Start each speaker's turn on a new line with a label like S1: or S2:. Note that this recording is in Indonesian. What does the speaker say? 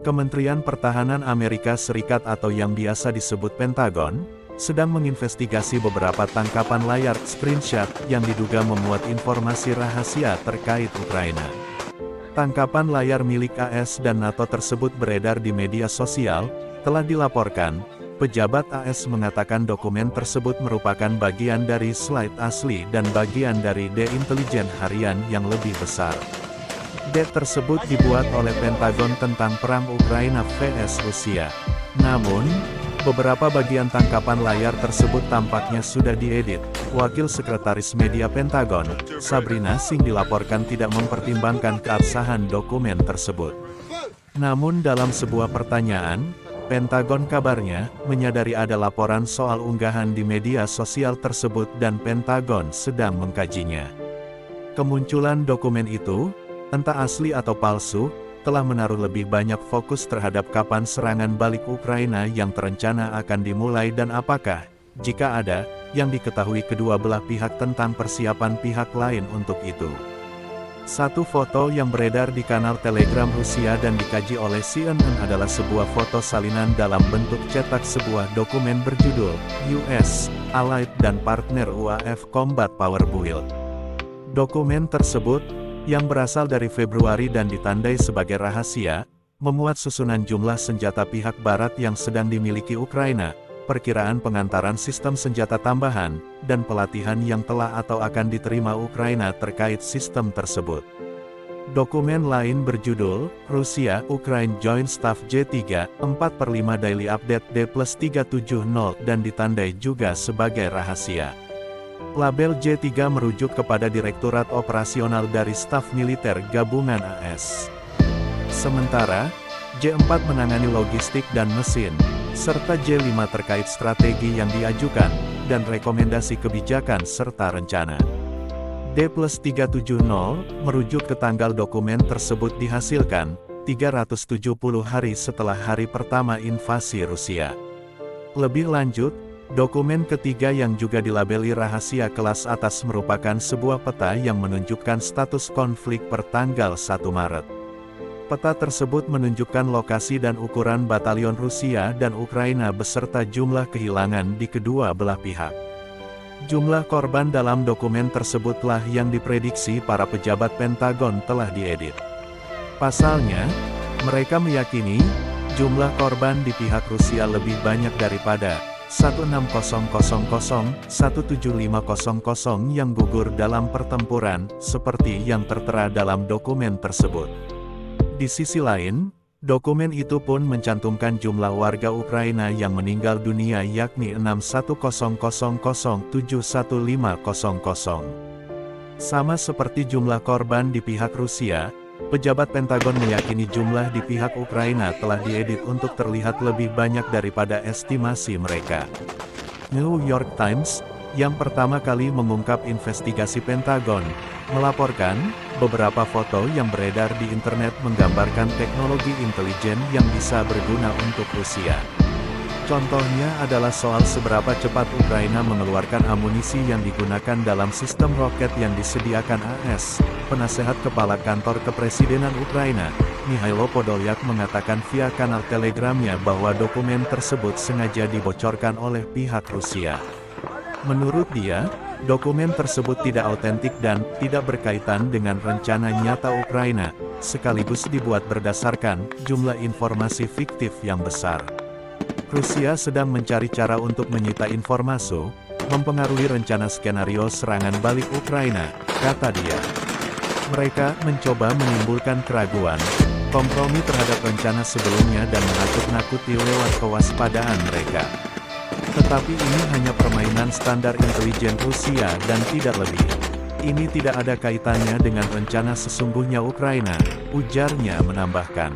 S1: Kementerian Pertahanan Amerika Serikat atau yang biasa disebut Pentagon, sedang menginvestigasi beberapa tangkapan layar screenshot yang diduga memuat informasi rahasia terkait Ukraina. Tangkapan layar milik AS dan NATO tersebut beredar di media sosial, telah dilaporkan. Pejabat AS mengatakan dokumen tersebut merupakan bagian dari slide asli dan bagian dari intelijen harian yang lebih besar. Tersebut dibuat oleh Pentagon tentang perang Ukraina vs Rusia. Namun, beberapa bagian tangkapan layar tersebut tampaknya sudah diedit. Wakil Sekretaris Media Pentagon, Sabrina Singh dilaporkan tidak mempertimbangkan keabsahan dokumen tersebut. Namun dalam sebuah pertanyaan, Pentagon kabarnya menyadari ada laporan soal unggahan di media sosial tersebut dan Pentagon sedang mengkajinya. Kemunculan dokumen itu, entah asli atau palsu, telah menaruh lebih banyak fokus terhadap kapan serangan balik Ukraina yang terencana akan dimulai dan apakah, jika ada, yang diketahui kedua belah pihak tentang persiapan pihak lain untuk itu. Satu foto yang beredar di kanal Telegram Rusia dan dikaji oleh CNN adalah sebuah foto salinan dalam bentuk cetak sebuah dokumen berjudul US, Allied dan Partner UAF Combat Power Build. Dokumen tersebut, yang berasal dari Februari dan ditandai sebagai rahasia, memuat susunan jumlah senjata pihak Barat yang sedang dimiliki Ukraina, perkiraan pengantaran sistem senjata tambahan, dan pelatihan yang telah atau akan diterima Ukraina terkait sistem tersebut. Dokumen lain berjudul, Rusia-Ukraine Joint Staff J3, 4/5 Daily Update D+370 dan ditandai juga sebagai rahasia. Label J3 merujuk kepada Direktorat Operasional dari Staf Militer Gabungan AS. Sementara, J4 menangani logistik dan mesin, serta J5 terkait strategi yang diajukan, dan rekomendasi kebijakan serta rencana. D+370 merujuk ke tanggal dokumen tersebut dihasilkan, 370 hari setelah hari pertama invasi Rusia. Lebih lanjut, dokumen ketiga yang juga dilabeli rahasia kelas atas merupakan sebuah peta yang menunjukkan status konflik per tanggal 1 Maret. Peta tersebut menunjukkan lokasi dan ukuran batalion Rusia dan Ukraina beserta jumlah kehilangan di kedua belah pihak. Jumlah korban dalam dokumen tersebutlah yang diprediksi para pejabat Pentagon telah diedit. Pasalnya, mereka meyakini, jumlah korban di pihak Rusia lebih banyak daripada 16000-17500 yang gugur dalam pertempuran, seperti yang tertera dalam dokumen tersebut. Di sisi lain, dokumen itu pun mencantumkan jumlah warga Ukraina yang meninggal dunia yakni 61000-71500. Sama seperti jumlah korban di pihak Rusia, pejabat Pentagon meyakini jumlah di pihak Ukraina telah diedit untuk terlihat lebih banyak daripada estimasi mereka. New York Times, yang pertama kali mengungkap investigasi Pentagon, melaporkan, beberapa foto yang beredar di internet menggambarkan teknologi intelijen yang bisa berguna untuk Rusia. Contohnya adalah soal seberapa cepat Ukraina mengeluarkan amunisi yang digunakan dalam sistem roket yang disediakan AS. Penasehat Kepala Kantor Kepresidenan Ukraina, Mikhailo Podolyak mengatakan via kanal Telegramnya bahwa dokumen tersebut sengaja dibocorkan oleh pihak Rusia. Menurut dia, dokumen tersebut tidak autentik dan tidak berkaitan dengan rencana nyata Ukraina, sekaligus dibuat berdasarkan jumlah informasi fiktif yang besar. Rusia sedang mencari cara untuk menyita informasi, mempengaruhi rencana skenario serangan balik Ukraina, kata dia. Mereka mencoba menimbulkan keraguan, kompromi terhadap rencana sebelumnya dan menakut-nakuti lewat kewaspadaan mereka. Tetapi ini hanya permainan standar intelijen Rusia dan tidak lebih. Ini tidak ada kaitannya dengan rencana sesungguhnya Ukraina, ujarnya menambahkan.